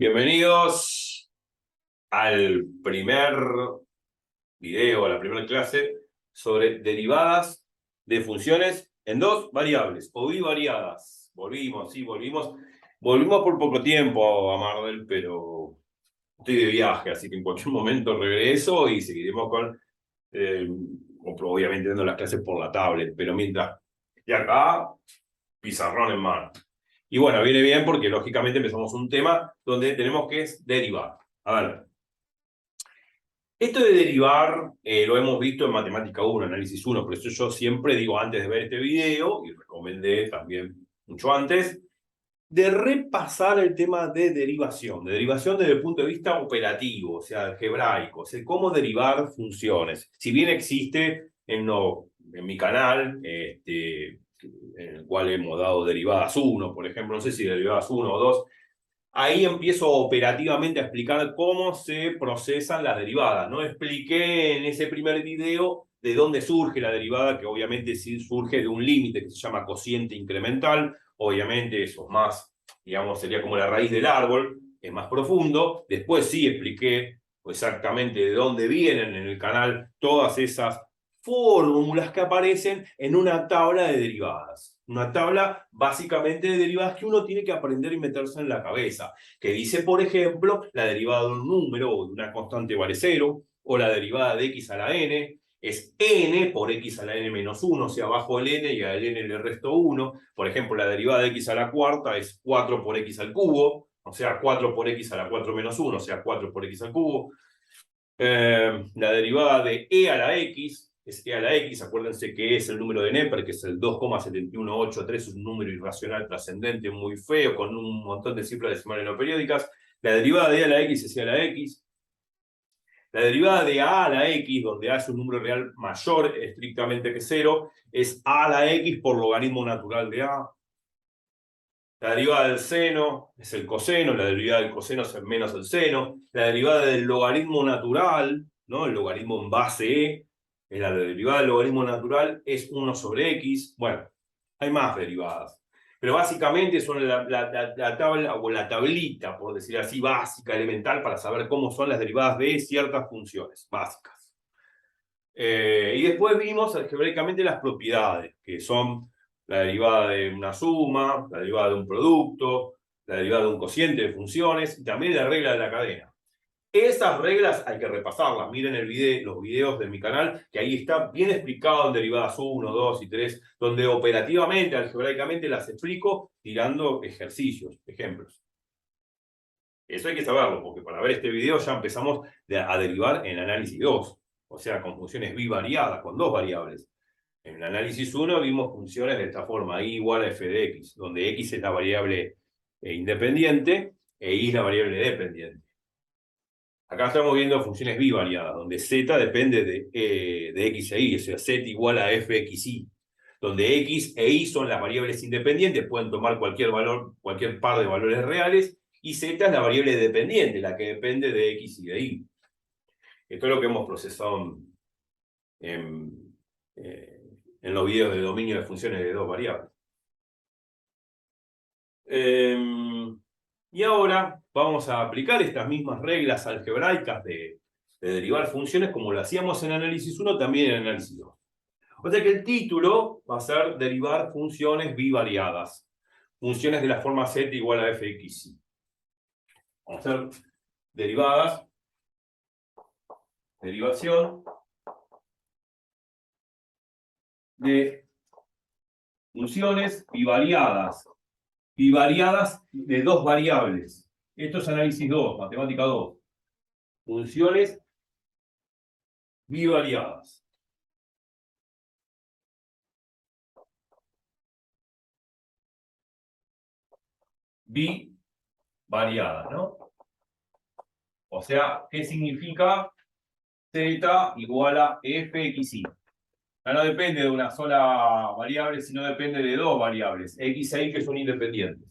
Bienvenidos al primer video, a la primera clase sobre derivadas de funciones en dos variables o bivariadas. Volvimos. Volvimos por poco tiempo a Mardel, pero estoy de viaje, así que en cualquier momento regreso y seguiremos con, obviamente dando las clases por la tablet, pero mientras esté acá, pizarrón en mano. Y bueno, viene bien porque lógicamente empezamos un tema donde tenemos que derivar. A ver, esto de derivar lo hemos visto en Matemática 1, Análisis 1, por eso yo siempre digo antes de ver este video, y recomendé también mucho antes, de repasar el tema de derivación desde el punto de vista operativo, o sea, algebraico, o sea, cómo derivar funciones. Si bien existe en mi canal, en el cual hemos dado derivadas 1, por ejemplo, no sé si derivadas 1 o 2, ahí empiezo operativamente a explicar cómo se procesan las derivadas. No expliqué en ese primer video de dónde surge la derivada, que obviamente sí surge de un límite que se llama cociente incremental. Obviamente eso es más, digamos, sería como la raíz del árbol, es más profundo. Después sí expliqué exactamente de dónde vienen en el canal todas esas fórmulas que aparecen en una tabla de derivadas. Una tabla básicamente de derivadas que uno tiene que aprender y meterse en la cabeza. Que dice, por ejemplo, la derivada de un número o de una constante vale 0, o la derivada de x a la n, es n por x a la n menos 1, o sea, bajo el n y al n le resto 1. Por ejemplo, la derivada de x a la cuarta es 4 por x al cubo, o sea, 4 por x a la 4 menos 1, o sea, 4 por x al cubo. La derivada de e a la x es e a la x, acuérdense que es el número de Neper, que es el 2,71883, es un número irracional trascendente muy feo, con un montón de cifras decimales no periódicas. La derivada de e a la x es e a la x. La derivada de a la x, donde a es un número real mayor estrictamente que 0, es a la x por logaritmo natural de a. La derivada del seno es el coseno, la derivada del coseno es menos el seno. La derivada del logaritmo natural, ¿no? El logaritmo en base e, la derivada del logaritmo natural es 1 sobre x. Bueno, hay más derivadas. Pero básicamente son la tabla o la tablita, por decir así, básica, elemental, para saber cómo son las derivadas de ciertas funciones básicas. Y después vimos algebraicamente las propiedades, que son la derivada de una suma, la derivada de un producto, la derivada de un cociente de funciones, y también la regla de la cadena. Esas reglas hay que repasarlas. Miren los videos de mi canal, que ahí está bien explicado en derivadas 1, 2 y 3, donde operativamente, algebraicamente las explico tirando ejercicios, ejemplos. Eso hay que saberlo, porque para ver este video ya empezamos a derivar en análisis 2, o sea, con funciones bivariadas, con dos variables. En el análisis 1 vimos funciones de esta forma, y igual a f de x, donde x es la variable independiente e y es la variable dependiente. Acá estamos viendo funciones bivariadas, donde z depende de x e y, o sea, z igual a fxy, donde x e y son las variables independientes, pueden tomar cualquier valor, cualquier par de valores reales, y z es la variable dependiente, la que depende de x y de y. Esto es lo que hemos procesado en los videos de dominio de funciones de dos variables. Y ahora vamos a aplicar estas mismas reglas algebraicas de derivar funciones como lo hacíamos en análisis 1, también en análisis 2. O sea que el título va a ser derivar funciones bivariadas. Funciones de la forma z igual a fxy. Vamos a hacer derivación de funciones bivariadas de dos variables. Esto es análisis 2, matemática 2. Funciones bivariadas. Bivariadas, ¿no? O sea, ¿qué significa z igual a fxy? Ya no depende de una sola variable, sino depende de dos variables, x e y, que son independientes.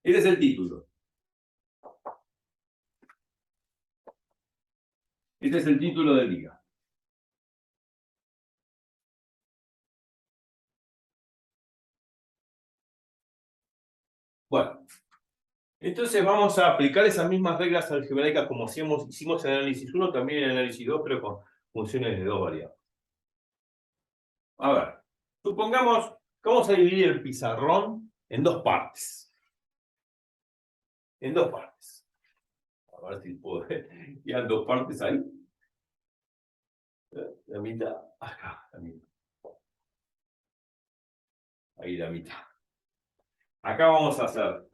Este es el título. Este es el título del día. Bueno, entonces vamos a aplicar esas mismas reglas algebraicas como hicimos en el análisis 1, también en el análisis 2, pero con funciones de dos variables. A ver, supongamos que vamos a dividir el pizarrón en dos partes. En dos partes. A ver si puedo ver. Quedan dos partes ahí. La mitad. Acá, la mitad. Ahí la mitad. Acá vamos a hacer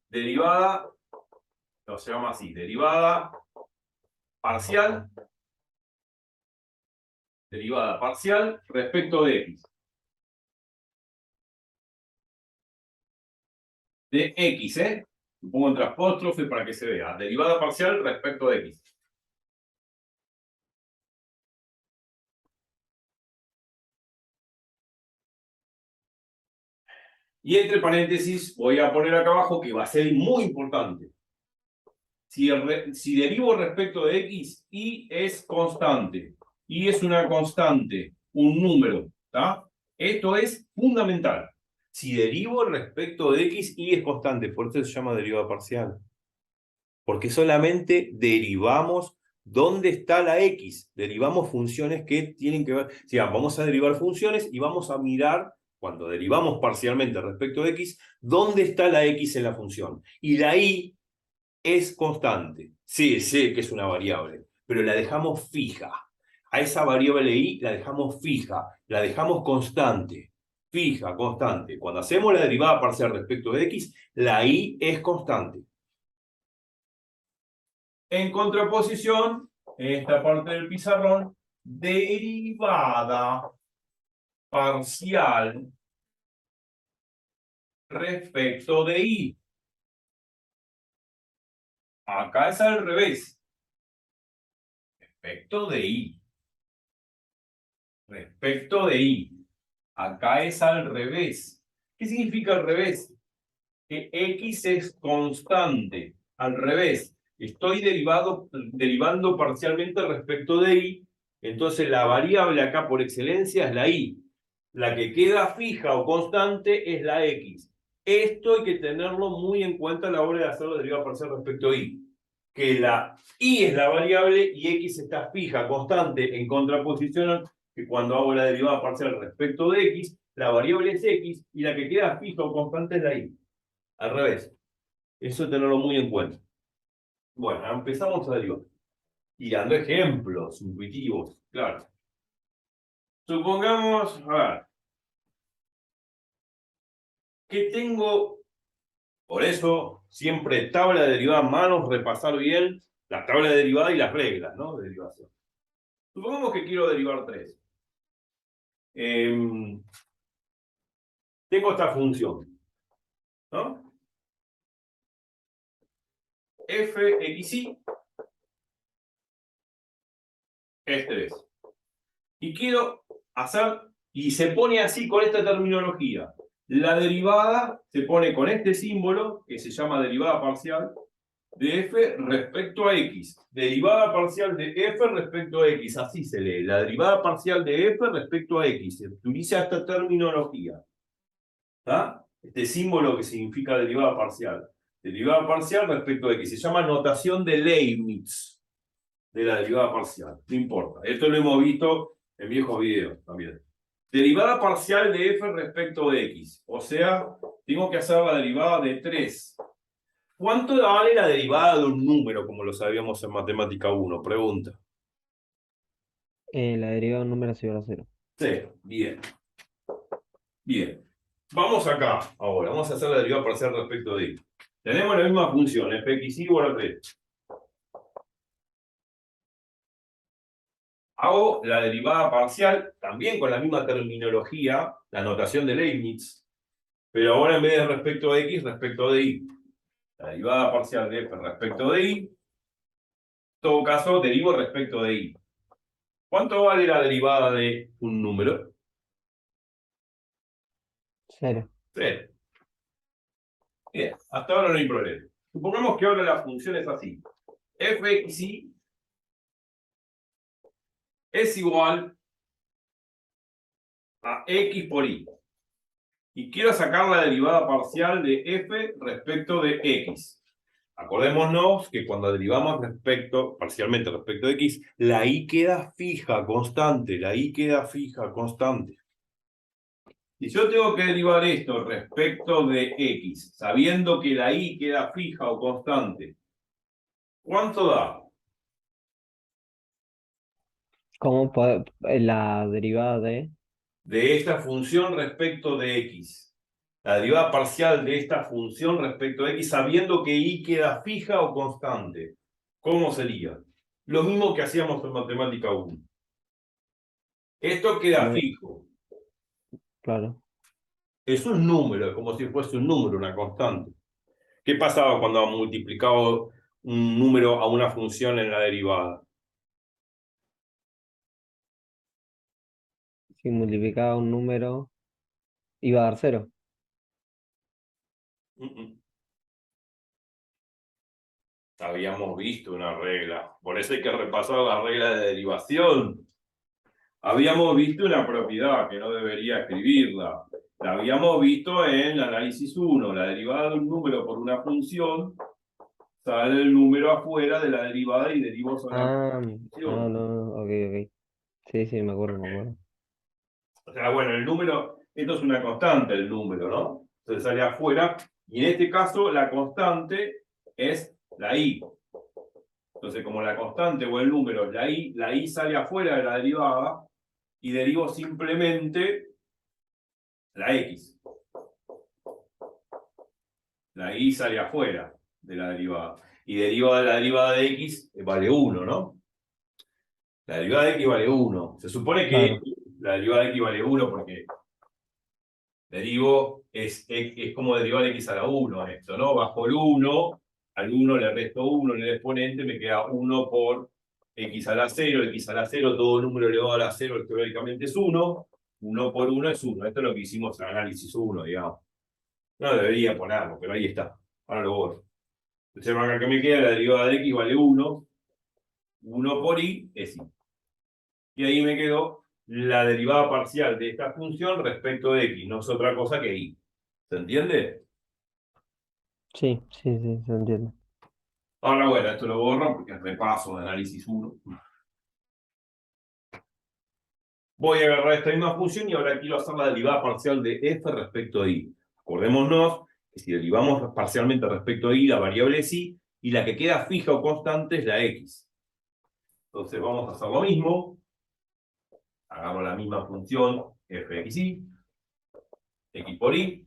derivada, se llama así, derivada parcial respecto de x. De x, Lo pongo entre apóstrofe para que se vea. Derivada parcial respecto de x. Y entre paréntesis voy a poner acá abajo que va a ser muy importante. Si derivo respecto de x, y es constante. Y es una constante, un número. ¿Tá? Esto es fundamental. Si derivo respecto de x, y es constante. Por eso se llama derivada parcial. Porque solamente derivamos dónde está la x. Derivamos funciones que tienen que ver. O sea, vamos a derivar funciones y vamos a mirar, cuando derivamos parcialmente respecto de x, dónde está la x en la función. Y la y es constante. Sí, sé que es una variable, pero la dejamos fija. A esa variable y la dejamos fija, la dejamos constante. Fija, constante. Cuando hacemos la derivada parcial respecto de x, la y es constante. En contraposición, en esta parte del pizarrón, derivada parcial respecto de y. Acá es al revés. Respecto de y. Respecto de y. Acá es al revés. ¿Qué significa al revés? Que x es constante. Al revés. Estoy derivando parcialmente respecto de y. Entonces la variable acá por excelencia es la y. La que queda fija o constante es la x. Esto hay que tenerlo muy en cuenta a la hora de hacer la derivada parcial respecto a y. Que la y es la variable y x está fija, constante, en contraposición que cuando hago la derivada parcial respecto de x, la variable es x y la que queda fija o constante es la y. Al revés. Eso hay que tenerlo muy en cuenta. Bueno, empezamos a derivar. Y dando ejemplos intuitivos, claro. Supongamos, a ver, que tengo, por eso, siempre tabla de derivada a mano, repasar bien la tabla de derivada y las reglas, ¿no? De derivación. Supongamos que quiero derivar 3. Tengo esta función, ¿no? Fxy es 3. Y quiero hacer, y se pone así con esta terminología. La derivada se pone con este símbolo, que se llama derivada parcial, de f respecto a x. Derivada parcial de f respecto a x. Así se lee. La derivada parcial de f respecto a x. Se utiliza esta terminología. ¿Está? Este símbolo que significa derivada parcial. Derivada parcial respecto a x. Se llama notación de Leibniz de la derivada parcial. No importa. Esto lo hemos visto en viejos videos también. Derivada parcial de f respecto de x. O sea, tengo que hacer la derivada de 3. ¿Cuánto vale la derivada de un número, como lo sabíamos en matemática 1? Pregunta. La derivada de un número es igual a 0. 0. Bien. Bien. Vamos acá ahora. Vamos a hacer la derivada parcial respecto de x. Tenemos la misma función, fx igual a 3. Hago la derivada parcial, también con la misma terminología, la notación de Leibniz, pero ahora en vez de respecto de x, respecto de y. La derivada parcial de f respecto de y. En todo caso, derivo respecto de y. ¿Cuánto vale la derivada de un número? 0. 0. Bien, hasta ahora no hay problema. Supongamos que ahora la función es así. Fxy es igual a x por y. y quiero sacar la derivada parcial de f respecto de x. Acordémonos que cuando derivamos parcialmente respecto de x, la y queda fija, constante, la y queda fija, constante. Si yo tengo que derivar esto respecto de x, sabiendo que la y queda fija o constante, ¿cuánto da? ¿Cómo la derivada De esta función respecto de x. La derivada parcial de esta función respecto de x, sabiendo que y queda fija o constante. ¿Cómo sería? Lo mismo que hacíamos en matemática 1. Esto queda me- fijo. claro, Es un número, es como si fuese un número, una constante. ¿Qué pasaba cuando multiplicaba un número a una función en la derivada? si multiplicaba un número, iba a dar cero. Mm, mm. Habíamos visto una regla. Por eso hay que repasar la regla de derivación. Habíamos visto una propiedad que no debería escribirla. La habíamos visto en el análisis 1. La derivada de un número por una función, sale el número afuera de la derivada y derivo sobre la Ah, no, función. no, ok, ok. Sí, sí, me acuerdo, me acuerdo. O sea, bueno, el número, esto es una constante, el número, ¿no? Entonces sale afuera, y en este caso la constante es la y. Entonces, como la constante o el número es la y sale afuera de la derivada, y derivo simplemente la x. La y sale afuera de la derivada. Y derivo de la derivada de x vale 1, ¿no? La derivada de x vale 1. Se supone que Claro, la derivada de x vale 1 porque derivo es como derivar x a la 1 esto, ¿no? Bajo el 1, al 1 le resto 1 en el exponente, me queda 1 por x a la 0, x a la 0, todo número elevado a la 0 teóricamente es 1, 1 por 1 es 1. Esto es lo que hicimos en análisis 1, digamos. No debería ponerlo, pero ahí está. Ahora lo borro. Entonces acá que me queda la derivada de x vale 1, 1 por y es y. Y ahí me quedó la derivada parcial de esta función respecto de x, no es otra cosa que y. ¿Se entiende? sí, sí, sí, se entiende. Ahora bueno, esto lo borro porque es repaso de análisis 1. Voy a agarrar esta misma función y ahora quiero hacer la derivada parcial de f respecto de y. Acordémonos que si derivamos parcialmente respecto de y, la variable es y, y la que queda fija o constante es la x. Entonces vamos a hacer lo mismo. Hagamos la misma función fxy, x por y.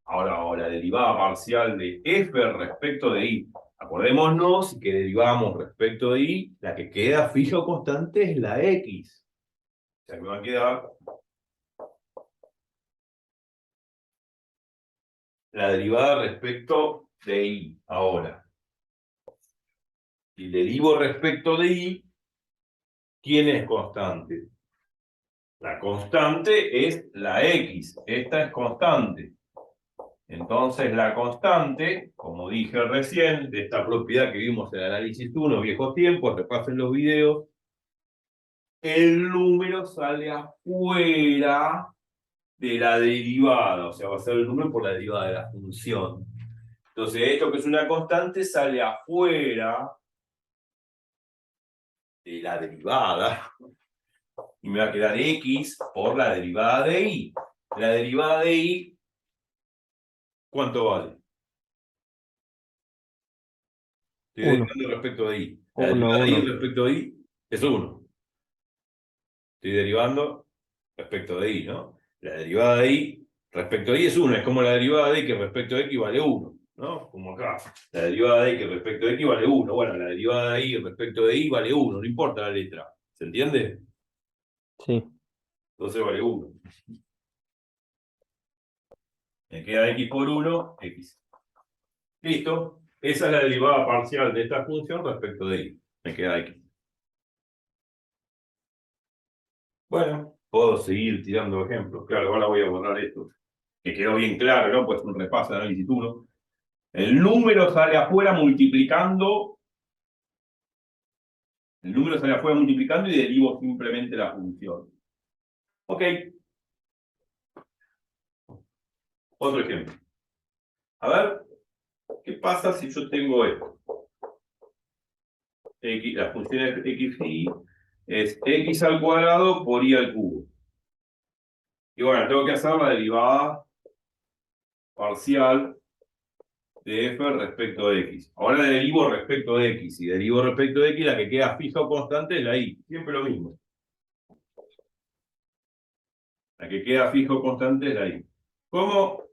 Ahora la derivada parcial de f respecto de y. Acordémonos que derivamos respecto de y, la que queda fija o constante es la x. O sea que me va a quedar la derivada respecto de y. Ahora, si derivo respecto de y, ¿quién es constante? La constante es la x. Esta es constante. Entonces la constante, como dije recién, de esta propiedad que vimos en el análisis 1, viejos tiempos, repasen los videos, el número sale afuera de la derivada, o sea, va a ser el número por la derivada de la función. Entonces esto que es una constante sale afuera de la derivada y me va a quedar x por la derivada de y. La derivada de y, ¿cuánto vale? Estoy Uno, derivando respecto de y. La uno, derivada de y uno. respecto de y es 1. Estoy derivando respecto de y, ¿no? La derivada de y respecto de y es 1. Es como la derivada de y que respecto de x vale 1, ¿no? Como acá. La derivada de y que respecto de x vale 1. Bueno, la derivada de y respecto de y vale 1. No importa la letra. ¿Se entiende? Sí, Entonces vale 1. Me queda x por 1, x. Listo. Esa es la derivada parcial de esta función respecto de y. Me queda x. Bueno, puedo seguir tirando ejemplos. Claro, ahora voy a borrar esto. Que quedó bien claro, ¿no? Pues un repaso de análisis 1. El número sale afuera multiplicando. El número sale afuera multiplicando y derivo simplemente la función. Ok. Otro ejemplo. A ver, ¿qué pasa si yo tengo esto? La función x y es x al cuadrado por y al cubo. Y bueno, tengo que hacer la derivada parcial de f respecto de x. Ahora derivo respecto de x. Y derivo respecto de x, la que queda fija o constante es la y. Siempre lo mismo. La que queda fija o constante es la y. ¿Cómo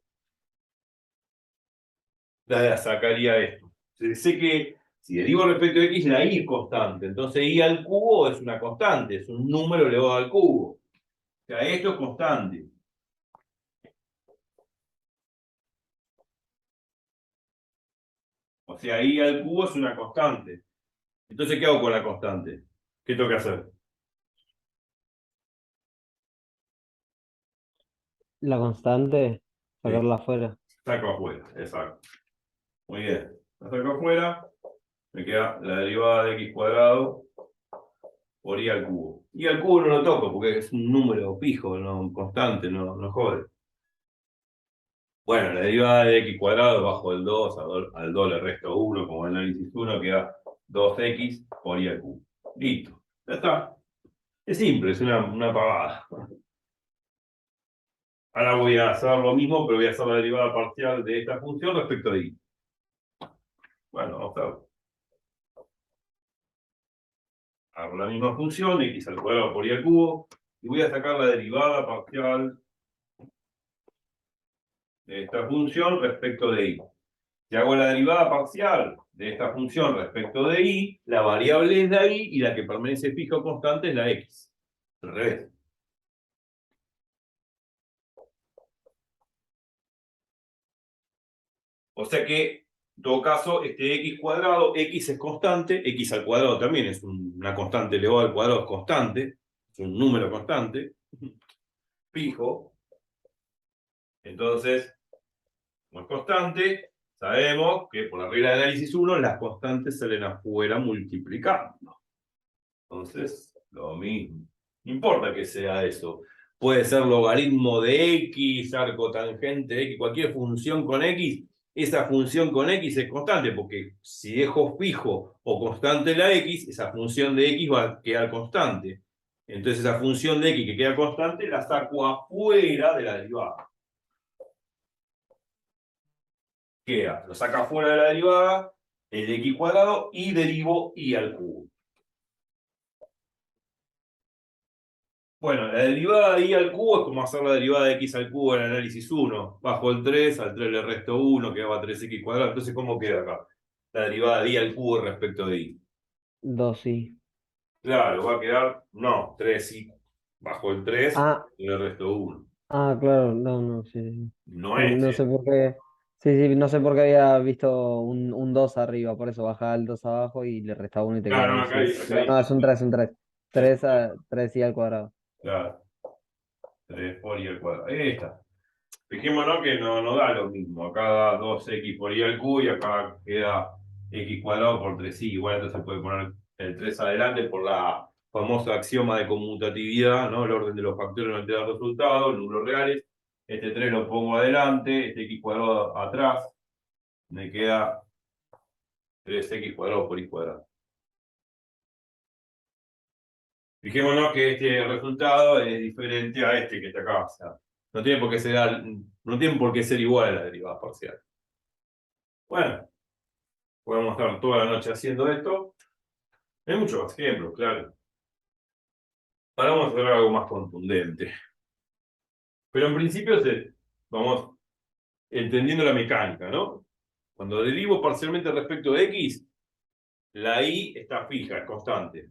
la sacaría esto? Sé que si derivo respecto de x, la y es constante. Entonces y al cubo es una constante. Es un número elevado al cubo. O sea, esto es constante. O sea, y al cubo es una constante. Entonces, ¿qué hago con la constante? ¿Qué tengo que hacer? La constante, Sí, sacarla afuera. saco afuera, exacto. Muy bien. La saco afuera, me queda la derivada de x cuadrado por y al cubo. Y al cubo no lo toco porque es un número fijo, no constante, no jode. Bueno, la derivada de x cuadrado bajo el 2, al 2 le resto 1, como el análisis 1, queda 2x por y al cubo. Listo, ya está. Es simple, es una pavada. Ahora voy a hacer lo mismo, pero voy a hacer la derivada parcial de esta función respecto de y. Bueno, vamos a ver. Hago la misma función, x al cuadrado por y al cubo, y voy a sacar la derivada parcial de esta función respecto de y. Si hago la derivada parcial de esta función respecto de y, la variable es la y y la que permanece fija o constante es la x. Al revés. O sea que, en todo caso, este x cuadrado, x es constante, x al cuadrado también es una constante elevada al cuadrado, es constante, es un número constante, fijo. Entonces, como es constante, sabemos que por la regla de análisis 1, las constantes salen afuera multiplicando. Entonces, lo mismo. No importa que sea eso. Puede ser logaritmo de x, arco tangente de x, cualquier función con x. Esa función con x es constante, porque si dejo fijo o constante la x, esa función de x va a quedar constante. Entonces esa función de x que queda constante la saco afuera de la derivada. Queda, lo saca afuera de la derivada, el x cuadrado, y derivo y al cubo. Bueno, la derivada de y al cubo es como hacer la derivada de x al cubo en el análisis 1. Bajo el 3, al 3 le resto 1, quedaba 3x cuadrado. Entonces, ¿cómo queda acá? La derivada de y al cubo respecto de y. 2y. Claro, va a quedar, no, 3y bajo el 3, Ah, le resto 1. claro, no, no, sí, sí. No No, es no sé esto. por qué. Sí, sí, no sé por qué había visto un 2 arriba, por eso bajaba el 2 abajo y le restaba 1 y te queda Claro, no, ahí, acá, sí. acá Pero no, dice es un 3 un 3 es 3 un 3. a 3 y al cuadrado. Claro, 3 por y al cuadrado. Ahí está. Fijémonos que no da lo mismo. Acá da 2x por y al cubo y acá queda x cuadrado por 3y. Igual entonces se puede poner el 3 adelante por la famosa axioma de conmutatividad, ¿no? El orden de los factores no altera el resultado, números reales. Este 3 lo pongo adelante, este x cuadrado atrás. Me queda 3x cuadrado por y cuadrado. Fijémonos que este resultado es diferente a este que está acá. O sea, no tiene por qué ser, no tiene por qué ser igual a la derivada parcial. Bueno. Podemos estar toda la noche haciendo esto. Hay muchos más ejemplos, claro. Ahora vamos a hacer algo más contundente. Pero en principio vamos entendiendo la mecánica, ¿no? Cuando derivo parcialmente respecto de x, la y está fija, es constante.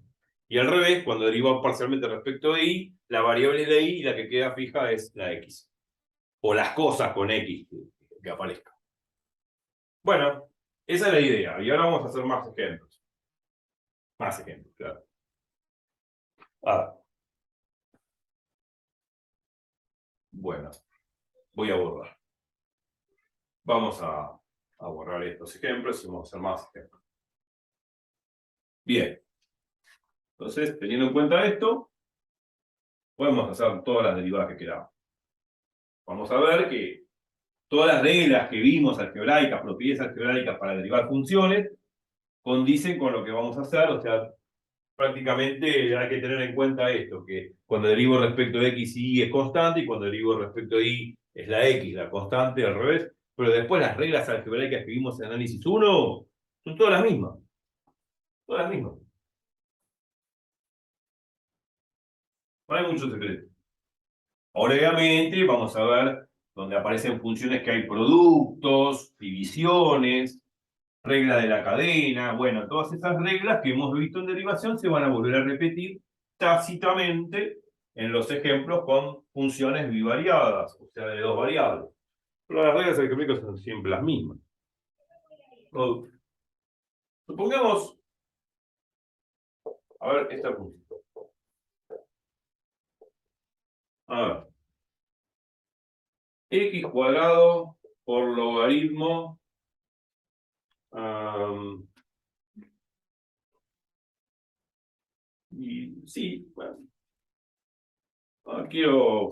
Y al revés, cuando derivo parcialmente respecto de y, la variable es la y y la que queda fija es la x. O las cosas con x que aparezcan. Bueno, esa es la idea. Y ahora vamos a hacer más ejemplos. Más ejemplos, claro. Bueno, voy a borrar. Vamos a borrar estos ejemplos y vamos a hacer más ejemplos. Bien, entonces, teniendo en cuenta esto, podemos hacer todas las derivadas que queramos. Vamos a ver que todas las reglas que vimos algebraicas, propiedades algebraicas para derivar funciones, condicen con lo que vamos a hacer, o sea, prácticamente hay que tener en cuenta esto, que cuando derivo respecto de x y y es constante, y cuando derivo respecto de y es la x, la constante, al revés, pero después las reglas algebraicas que vimos en análisis 1 son todas las mismas. Todas las mismas. No hay mucho secreto. Ahora, obviamente, vamos a ver donde aparecen funciones que hay productos, divisiones, regla de la cadena. Bueno, todas esas reglas que hemos visto en derivación se van a volver a repetir tácitamente en los ejemplos con funciones bivariadas, o sea, de dos variables. Pero las reglas algebraicas son siempre las mismas. Supongamos, a ver, esta función. A ver, x cuadrado por logaritmo y sí, bueno, quiero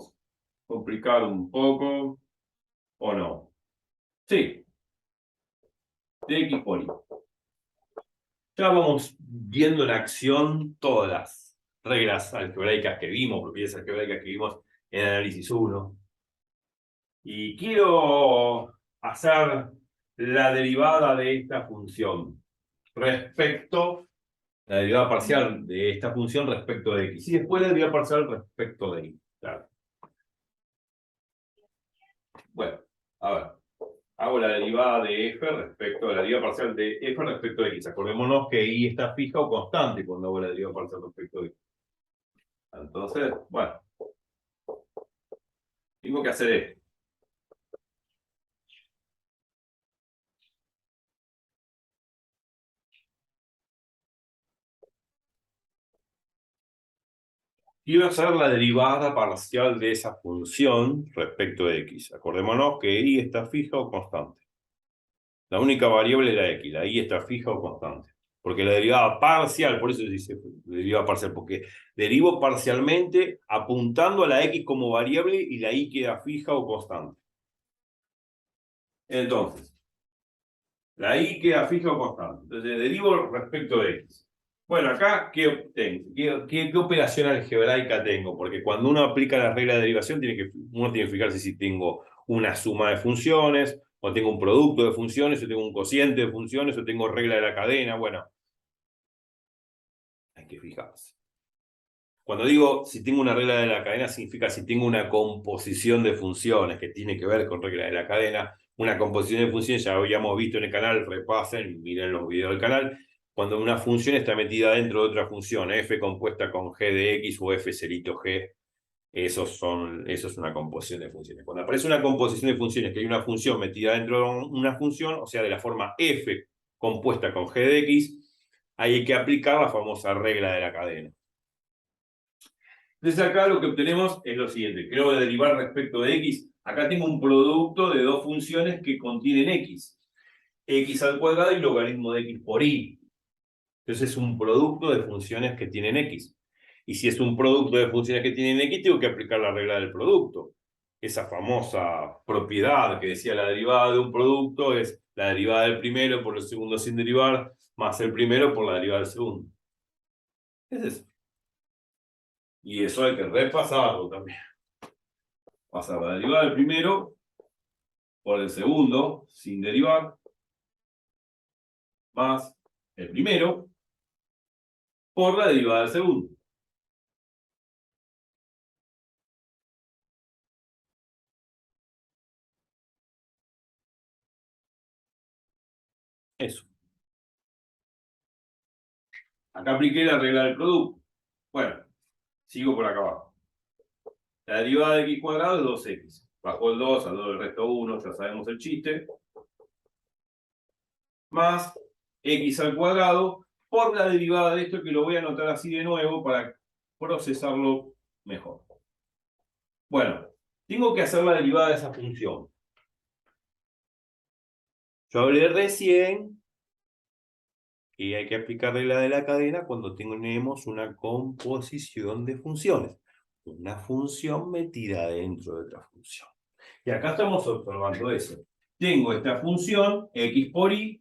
complicar un poco, o no. Sí, de x por y. Ya vamos viendo en acción todas las reglas algebraicas que vimos, propiedades algebraicas que vimos en análisis 1. Y quiero hacer la derivada de esta función respecto, la derivada parcial de esta función respecto de x. Y después la derivada parcial respecto de y. Claro. Bueno, a ver. Hago la derivada de f respecto a la derivada parcial de f respecto de x. Acordémonos que y está fija o constante cuando hago la derivada parcial respecto de x. Entonces, bueno, tengo que hacer esto. Quiero hacer la derivada parcial de esa función respecto de x. Acordémonos que y está fija o constante. La única variable es la x, la y está fija o constante. Porque la derivada parcial, por eso se dice derivada parcial, porque derivo parcialmente apuntando a la x como variable y la y queda fija o constante. Entonces, la y queda fija o constante. Entonces, derivo respecto de x. Bueno, acá, ¿qué obtengo? ¿Qué operación algebraica tengo? Porque cuando uno aplica la regla de derivación, uno tiene que fijarse si tengo una suma de funciones, o tengo un producto de funciones, o tengo un cociente de funciones, o tengo regla de la cadena. Bueno, hay que fijarse. Cuando digo si tengo una regla de la cadena, significa si tengo una composición de funciones que tiene que ver con regla de la cadena. Una composición de funciones, ya habíamos visto en el canal, repasen, miren los videos del canal, cuando una función está metida dentro de otra función, f compuesta con g de x o f cerito g, eso es una composición de funciones. Cuando aparece una composición de funciones, que hay una función metida dentro de una función, o sea, de la forma f compuesta con g de x, hay que aplicar la famosa regla de la cadena. Entonces acá lo que obtenemos es lo siguiente. Quiero derivar respecto de x. Acá tengo un producto de dos funciones que contienen x. X al cuadrado y logaritmo de x por y. Entonces es un producto de funciones que tienen x. Y si es un producto de funciones que tienen x, tengo que aplicar la regla del producto. Esa famosa propiedad que decía la derivada de un producto es la derivada del primero por el segundo sin derivar, más el primero por la derivada del segundo. Es eso. Y eso hay que repasarlo también. Pasar la derivada del primero por el segundo, sin derivar, más el primero por la derivada del segundo. Eso. Acá apliqué la regla del producto. Bueno, sigo por acá abajo. La derivada de x cuadrado es 2x. Bajo el 2, al 2 del resto 1, ya sabemos el chiste. Más x al cuadrado por la derivada de esto, que lo voy a anotar así de nuevo para procesarlo mejor. Bueno, tengo que hacer la derivada de esa función. Yo hablé recién que hay que aplicar regla de la cadena cuando tenemos una composición de funciones. Una función metida dentro de otra función. Y acá estamos observando eso. Tengo esta función x por y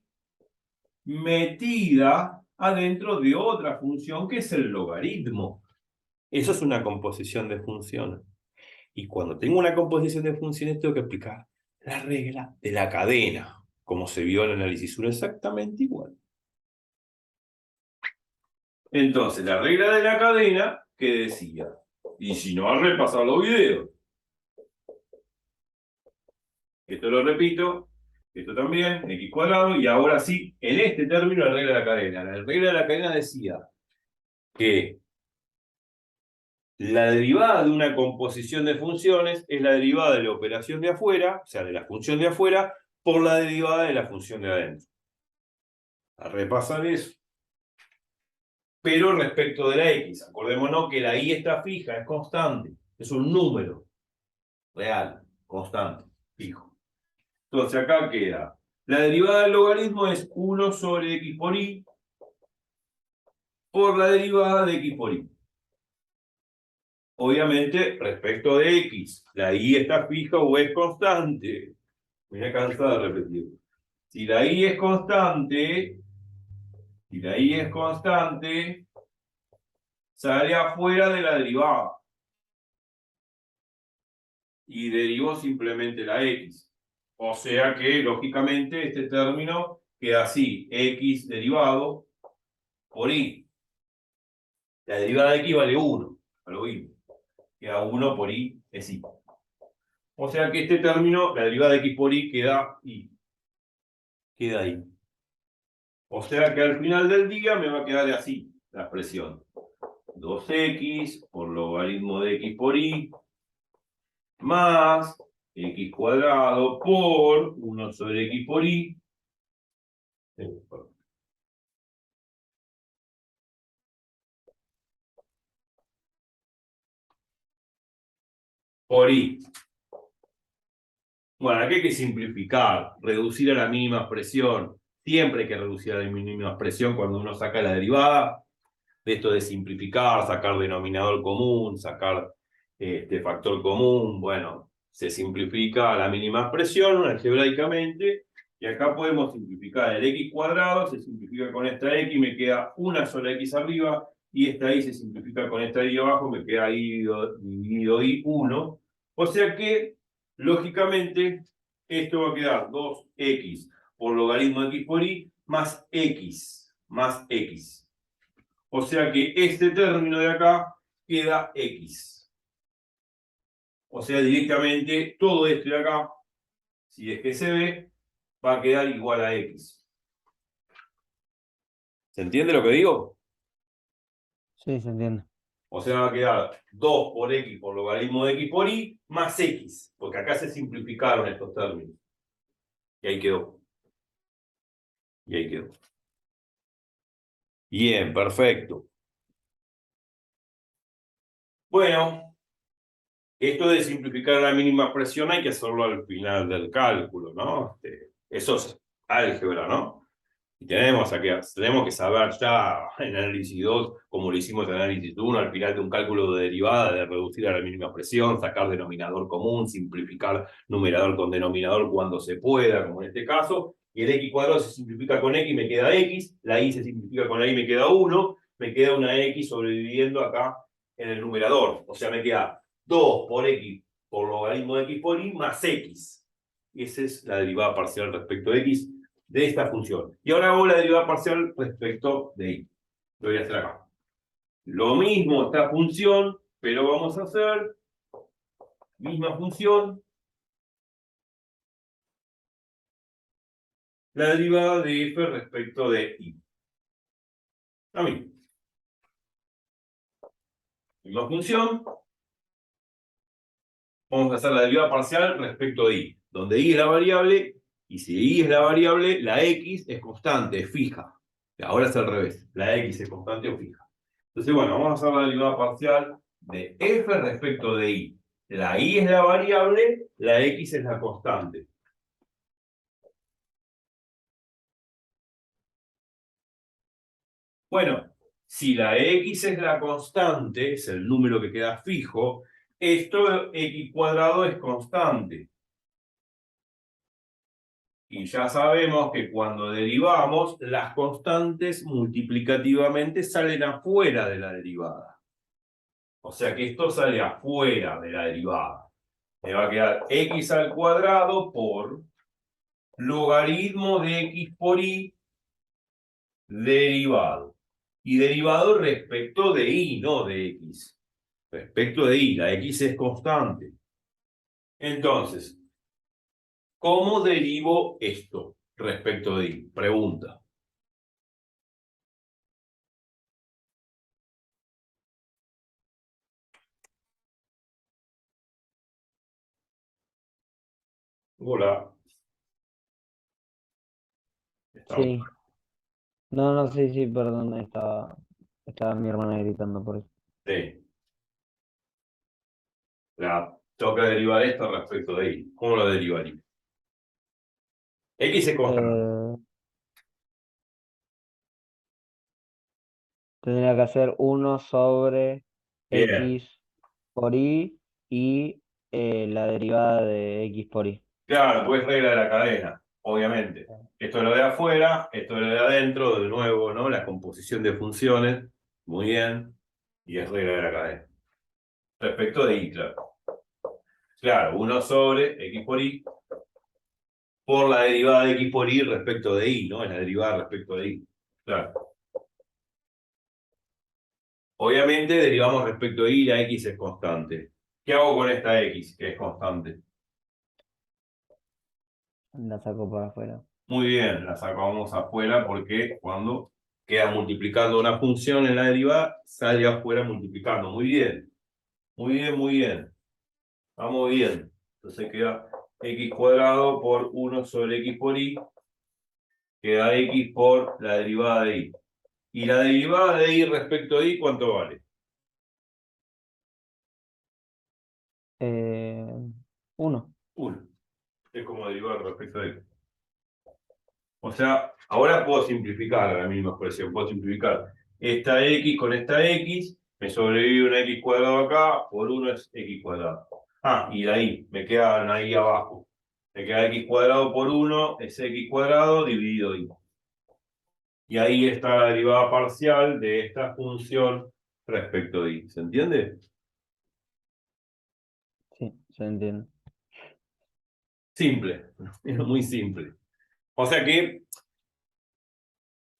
metida adentro de otra función que es el logaritmo. Eso es una composición de funciones. Y cuando tengo una composición de funciones tengo que aplicar la regla de la cadena, como se vio en el análisis 1, exactamente igual. Entonces, la regla de la cadena, ¿qué decía? Y si no, al repasar los videos. Esto lo repito, esto también, x cuadrado, y ahora sí, en este término, la regla de la cadena. La regla de la cadena decía que la derivada de una composición de funciones es la derivada de la operación de afuera, o sea, de la función de afuera, por la derivada de la función de adentro. A repasar eso. Pero respecto de la x, acordémonos que la y está fija, es constante, es un número real, constante, fijo. Entonces acá queda, la derivada del logaritmo es 1 sobre x por y por la derivada de x por y. Obviamente, respecto de x, la y está fija o es constante. Me voy a cansar de repetir. Si la y es constante, sale afuera de la derivada. Y derivo simplemente la x. O sea que, lógicamente, este término queda así, x derivado por y. La derivada de x vale 1, a lo mismo. Queda 1 por y es y. O sea que este término, la derivada de x por y, queda y. Queda ahí. O sea que al final del día me va a quedar así la expresión. 2x por logaritmo de x por y más x cuadrado por 1 sobre x por y. Por y. Bueno, aquí hay que simplificar, reducir a la mínima expresión. Siempre hay que reducir a la mínima expresión cuando uno saca la derivada. De esto de simplificar, sacar denominador común, sacar factor común, bueno, se simplifica a la mínima expresión algebraicamente, y acá podemos simplificar el x cuadrado, se simplifica con esta x, me queda una sola x arriba, y esta y se simplifica con esta y abajo, me queda y dividido y 1, o sea que, lógicamente, esto va a quedar 2x por logaritmo de x por y, más x, más x. O sea que este término de acá queda x. O sea, directamente todo esto de acá, si es que se ve, va a quedar igual a x. ¿Se entiende lo que digo? Sí, se entiende. O sea, va a quedar 2 por x por logaritmo de x por y más x. Porque acá se simplificaron estos términos. Y ahí quedó. Y ahí quedó. Bien, perfecto. Bueno, esto de simplificar a la mínima expresión hay que hacerlo al final del cálculo, ¿no? Eso es álgebra, ¿no? Y tenemos que saber ya en análisis 2, como lo hicimos en análisis 1, al final de un cálculo de derivada, de reducir a la mínima expresión, sacar denominador común, simplificar numerador con denominador cuando se pueda, como en este caso, y el x cuadrado se simplifica con x, me queda x, la y se simplifica con la y, me queda 1, me queda una x sobreviviendo acá en el numerador, o sea, me queda 2 por x por logaritmo de x por y más x. Y esa es la derivada parcial respecto de x de esta función. Y ahora hago la derivada parcial respecto de y. Lo voy a hacer acá. Lo mismo esta función, pero vamos a hacer misma función, la derivada de f respecto de y. A mí. Misma función. Vamos a hacer la derivada parcial respecto de y. Donde y es la variable, y si y es la variable, la x es constante, es fija. Ahora es al revés. La x es constante o fija. Entonces, bueno, vamos a hacer la derivada parcial de f respecto de y. La y es la variable, la x es la constante. Bueno, si la x es la constante, es el número que queda fijo, esto x cuadrado es constante. Y ya sabemos que cuando derivamos, las constantes multiplicativamente salen afuera de la derivada. O sea que esto sale afuera de la derivada. Me va a quedar x al cuadrado por logaritmo de x por y derivado. Y derivado respecto de y, no de x. Respecto de y, la x es constante. Entonces, ¿cómo derivo esto respecto de y? Pregunta. Hola. Estamos. Sí. No, no, sí, sí, perdón, estaba mi hermana gritando por eso. Sí. Tengo que derivar esto respecto de y. ¿Cómo lo derivaría? X es constante. Eh, Tendría que hacer 1 sobre Bien. x por y la derivada de x por y. Claro, pues regla de la cadena, obviamente. Esto es lo de afuera, esto es lo de adentro, de nuevo, ¿no? La composición de funciones. Muy bien. Y es regla de la cadena. Respecto de y, claro. Claro, 1 sobre x por la derivada de x por y respecto de y, ¿no? Es la derivada respecto de y. Claro. Obviamente derivamos respecto de y, la x es constante. ¿Qué hago con esta x, que es constante? La saco para afuera. Muy bien, la sacamos afuera porque cuando queda multiplicando una función en la derivada, sale afuera multiplicando. Muy bien, muy bien, muy bien. Vamos bien. Entonces queda x cuadrado por 1 sobre x por y, queda x por la derivada de y. ¿Y la derivada de y respecto de y cuánto vale? Eh, 1. 1. Es como derivar respecto de y. O sea, ahora puedo simplificar a la misma expresión. Puedo simplificar esta x con esta x. Me sobrevive una x cuadrado acá. Por 1 es x cuadrado. Ah, y de ahí. Me quedan ahí abajo. Me queda x cuadrado por 1 es x cuadrado dividido y. Y ahí está la derivada parcial de esta función respecto de y. ¿Se entiende? Sí, se entiende. Simple. Es muy simple. O sea que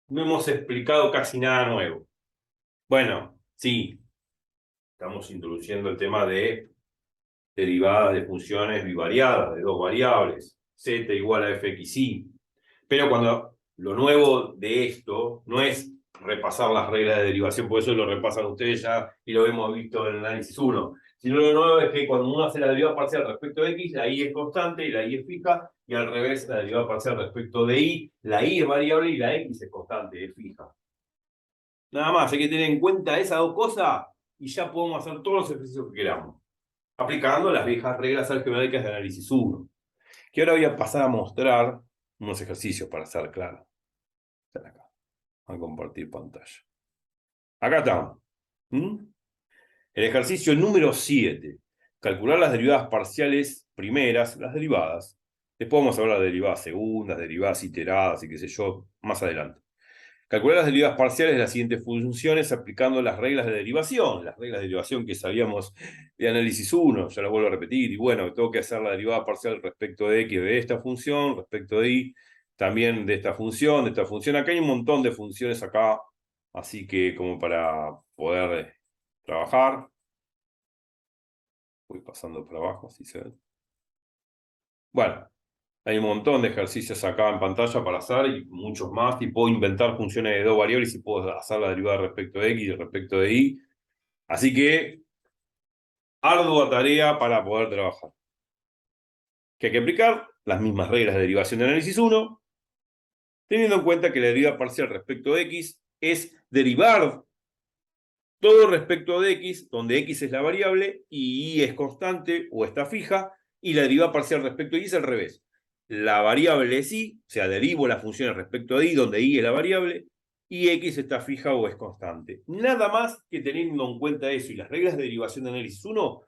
no hemos explicado casi nada nuevo. Bueno, sí. Estamos introduciendo el tema de derivadas de funciones bivariadas, de dos variables, z igual a fxy. Pero cuando lo nuevo de esto no es repasar las reglas de derivación, por eso lo repasan ustedes ya y lo hemos visto en el análisis 1, sino lo nuevo es que cuando uno hace la derivada parcial respecto de x, la y es constante y la y es fija, y al revés, la derivada parcial respecto de y, la y es variable y la x es constante, es fija. Nada más, hay que tener en cuenta esas dos cosas y ya podemos hacer todos los ejercicios que queramos, aplicando las viejas reglas algebraicas de análisis 1. Que ahora voy a pasar a mostrar unos ejercicios para ser claro. Están acá. A compartir pantalla. Acá estamos. El ejercicio número 7. Calcular las derivadas parciales primeras, las derivadas. Después vamos a hablar de derivadas segundas, derivadas iteradas y qué sé yo, más adelante. Calcular las derivadas parciales de las siguientes funciones aplicando las reglas de derivación. Las reglas de derivación que sabíamos de análisis 1, ya las vuelvo a repetir. Y bueno, tengo que hacer la derivada parcial respecto de x de esta función, respecto de y, también de esta función, de esta función. Acá hay un montón de funciones acá, así que como para poder trabajar. Voy pasando por abajo, así se ve. Bueno, hay un montón de ejercicios acá en pantalla para hacer y muchos más. Y puedo inventar funciones de dos variables y puedo hacer la derivada respecto de x y respecto de y. Así que, ardua tarea para poder trabajar. Que hay que aplicar las mismas reglas de derivación de análisis 1, teniendo en cuenta que la derivada parcial respecto de x es derivar todo respecto de x, donde x es la variable y y es constante o está fija, y la derivada parcial respecto de y es al revés. La variable es y, o sea, derivo las funciones respecto de y, donde y es la variable, y x está fija o es constante. Nada más que teniendo en cuenta eso y las reglas de derivación de análisis 1,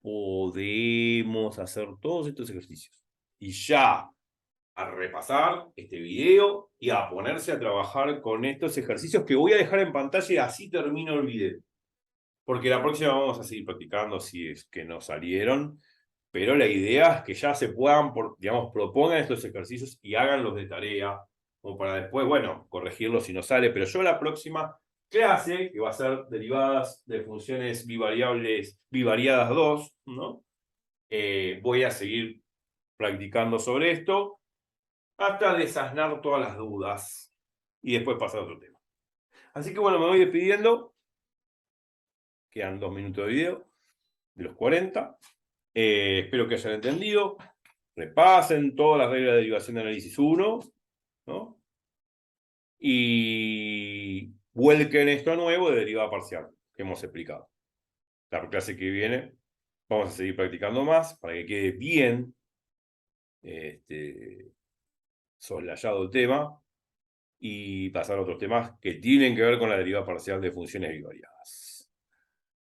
podemos hacer todos estos ejercicios. Y ya a repasar este video y a ponerse a trabajar con estos ejercicios que voy a dejar en pantalla y así termino el video. Porque la próxima vamos a seguir practicando si es que no salieron, pero la idea es que ya se puedan, digamos, propongan estos ejercicios y háganlos de tarea, como para después, bueno, corregirlos si no sale, pero yo la próxima clase, que va a ser derivadas de funciones bivariables, bivariadas 2, ¿no? Voy a seguir practicando sobre esto hasta desasnar todas las dudas y después pasar a otro tema. Así que bueno, me voy despidiendo. Quedan 2 minutos de video, de los 40. Espero que hayan entendido. Repasen todas las reglas de derivación de análisis 1, ¿no? Y vuelquen esto nuevo de derivada parcial que hemos explicado. La clase que viene vamos a seguir practicando más para que quede bien soslayado el tema y pasar a otros temas que tienen que ver con la derivada parcial de funciones bivariadas.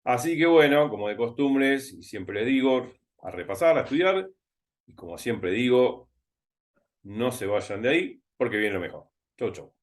Así que bueno, como de costumbre, y siempre les digo, a repasar, a estudiar, y como siempre digo, no se vayan de ahí porque viene lo mejor. Chau, chau.